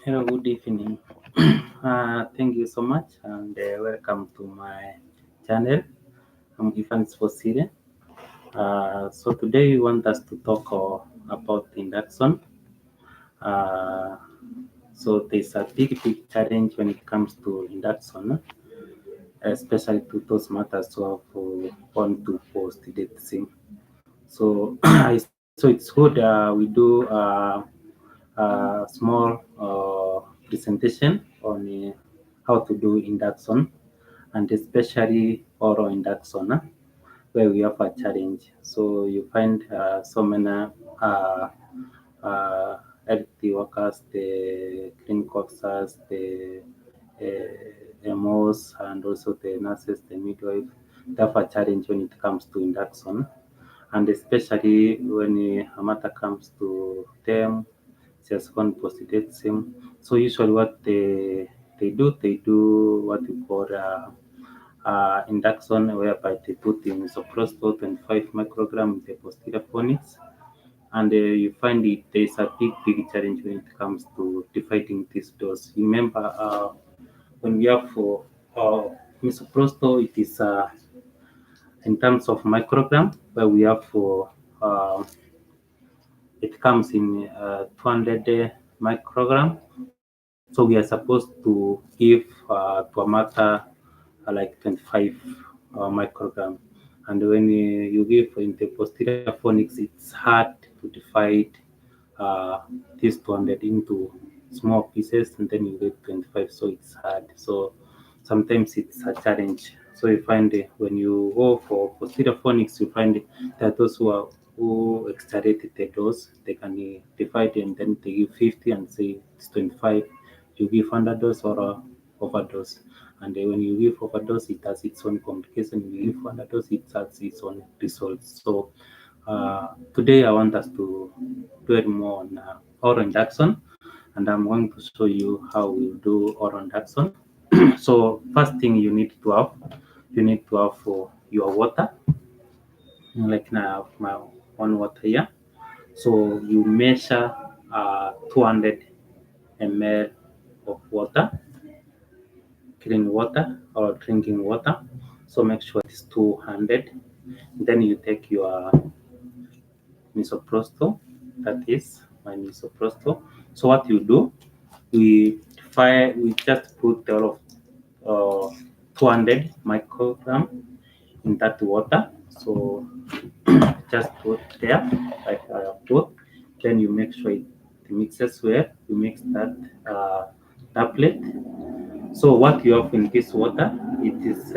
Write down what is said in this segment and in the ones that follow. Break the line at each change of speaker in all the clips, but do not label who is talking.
Hello, good evening. Thank you so much and welcome to my channel. I'm Ifan Sposire. So today we want us to talk about induction. Uh, so there's a big challenge when it comes to induction, especially to those matters who have want to post date sim. So so it's good we do a small presentation on how to do induction and especially oral induction where we have a challenge. So you find so many uh, uh, healthy workers, the clinic officers, the MOs, and also the nurses, the midwife, they have a challenge when it comes to induction, and especially when a matter comes to them, just one postulated same. So usually what they do what we call induction, whereby they put in misoprostol 25 microgram in the posterior phonics, and you find there's a big challenge when it comes to dividing this dose. Remember, when we have misoprostol, it is in terms of microgram, where we have for it comes in 200 microgram. So we are supposed to give to a matter like 25 microgram. And when you give in the posterior phonics, it's hard to divide uh, this 200 into small pieces and then you get 25. So it's hard. So sometimes it's a challenge. So you find when you go for posterior phonics, you find that those who exaggerated the dose, they can divide and then they give 50 and say it's 25. You give underdose or overdose. And when you give overdose, it has its own complication. You give underdose, it has its own results. So today I want us to dwell more on oral induction, and I'm going to show you how we do oral induction. So first thing you need to have for your water, like now I have my own water here. So you measure 200 ml of water, clean water or drinking water. So make sure it's 200. Then you take your misoprostol, that is my misoprostol. So what you do, we just put all of 200 microgram in that water. So just put there like I have put. Then you make sure it mixes well. You mix that tablet. So what you have in this water, it is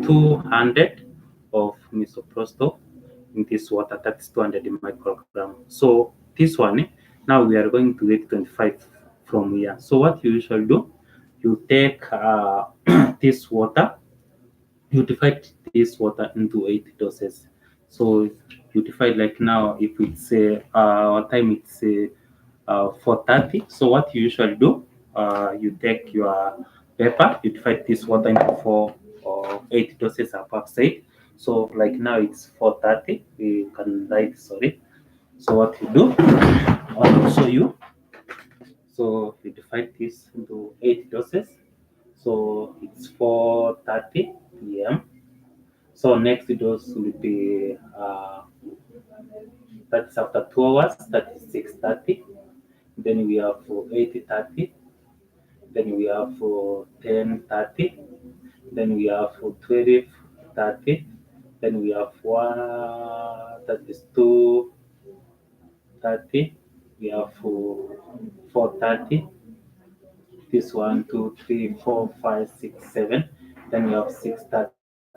200 of misoprostol in this water. That's 200 microgram. So this one, now we are going to get 25 from here. So what you usually do, you take this water, you divide this water into 8 doses. So you divide like now, if it's our time it's 4:30. So what you usually do, you take your paper, you divide this water into 4 or 8 doses above said. So like now it's 4:30. We can write sorry. So what you do, I'll show you. So you divide this into 8 doses. So it's 4:30 p.m. So next dose will be that's after 2 hours, that is 6:30. Then we have for 8:30. Then we have for 10:30. Then we have for 12:30. Then we have one that is 2:30. We have for 4:30. This one, two, three, 4, 5, 6, 7. Then we have 6:30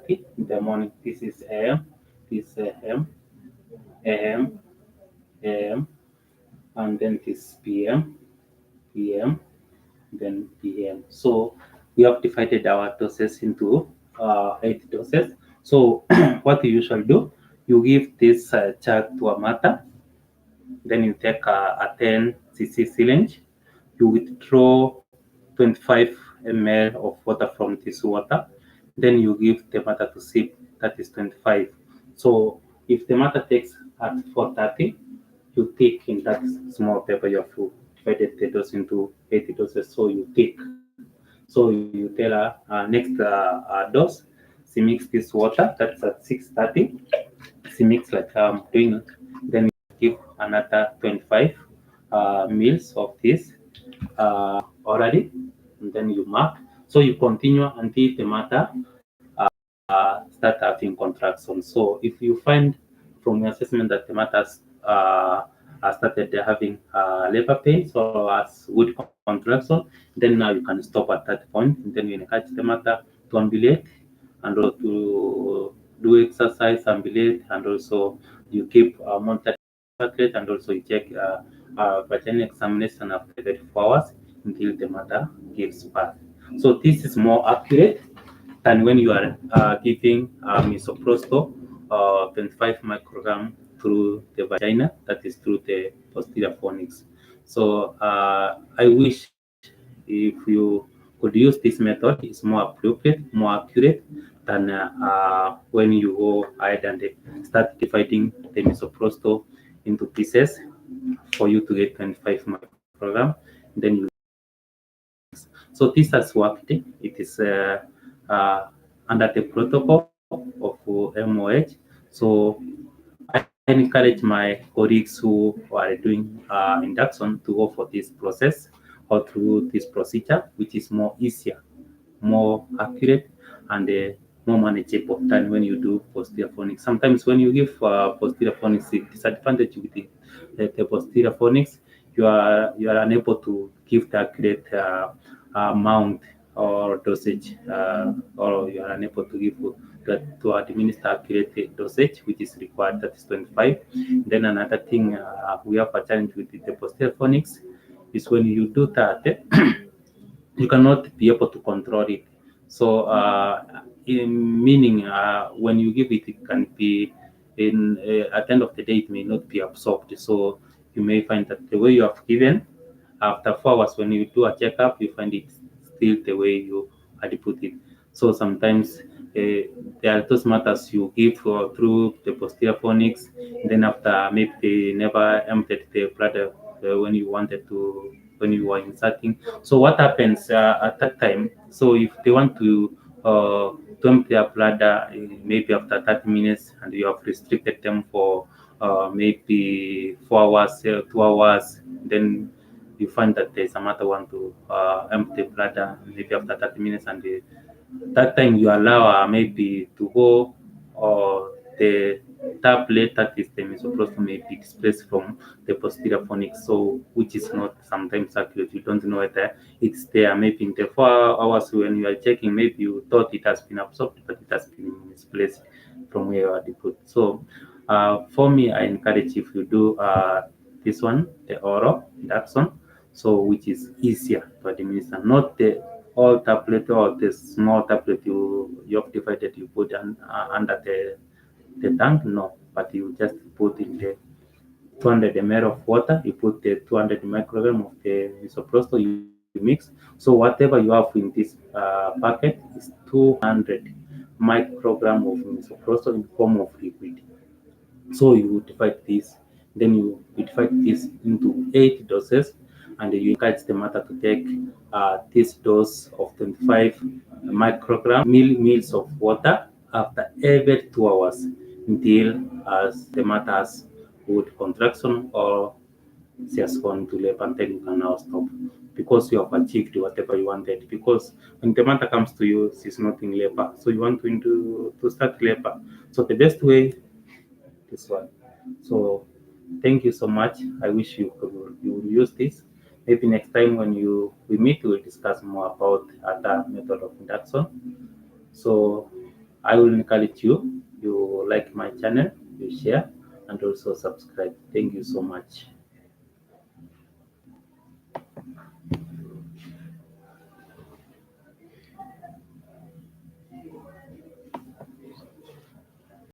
in the morning. This is AM. This is AM. AM. AM. And then this PM. PM. Then PM. So we have divided our doses into 8 doses. So what you usually do, you give this chart to a matter, then you take a 10 cc syringe, you withdraw 25 ml of water from this water, then you give the matter to sip, that is 25. So if the matter takes at 4:30, you take in that small paper you have to divided the dose into 80 doses. So you take. So you tell her next dose, she mix this water. That's at 6:30. She mix like doing. Then you give another 25 mils of this already, and then you mark. So you continue until the matter start having contraction. So if you find from your assessment that the matters started having labor pains or as good contraction, then now you can stop at that point. And then you encourage the matter to ambulate and also to do exercise, ambulate, and also you keep monitoring circulate, and also you check vaginal examination after 24 hours until the mother gives birth. So this is more accurate than when you are giving misoprostol 25 microgram through the vagina, that is through the posterior fornix. So I wish if you could use this method, it's more appropriate, more accurate than when you go ahead and start dividing the misoprostol into pieces for you to get 25 microgram. Then you so this has worked. It is under the protocol of MOH. So I encourage my colleagues who are doing induction to go for this process or through this procedure, which is more easier, more accurate, and more manageable than when you do posterior phonics. Sometimes when you give posterior phonics, the disadvantage with the posterior phonics, you are unable to give the accurate amount or dosage, or you are unable to give that to administer accurate dosage, which is required, that is 25. Then another thing we have a challenge with the posterior phonics is when you do that, you cannot be able to control it. So, meaning when you give it, it can be at the end of the day, it may not be absorbed. So you may find that the way you have given, after 4 hours, when you do a checkup, you find it still the way you had put it. So sometimes there are those matters you give through the posterior phonics, then after maybe they never emptied the bladder when you wanted to, when you were inserting. So what happens at that time? So if they want to empty their bladder maybe after 30 minutes, and you have restricted them for maybe 4 hours, 2 hours, then you find that there's another one to empty bladder maybe after 30 minutes, and that time you allow maybe to go, or the tablet that is the misoprostol may be displaced from the posterior phonics, so which is not sometimes accurate. You don't know whether it's there. Maybe in the 4 hours when you are checking, maybe you thought it has been absorbed, but it has been misplaced from where you are put. So for me, I encourage if you do this one, the oral induction, so which is easier to administer, not the all tablet or the small tablet you have divided, you put under the tank, no, but you just put in the 200 ml of water, you put the 200 microgram of the misoprostol, you mix. So whatever you have in this packet is 200 microgram of misoprostol in form of liquid. So you divide this, then you divide this into 8 doses, and you encourage the mother to take this dose of 25 microgram mils of water after every 2 hours until as the mother has good contraction or she has gone to labor, and then you can now stop because you have achieved whatever you wanted. Because when the mother comes to you, she's not in labor, so you want to start labor. So the best way this one. So thank you so much. I wish you will use this. Maybe next time when we meet, we will discuss more about other method of induction. So I will encourage you like my channel, you share, and also subscribe. Thank you so much.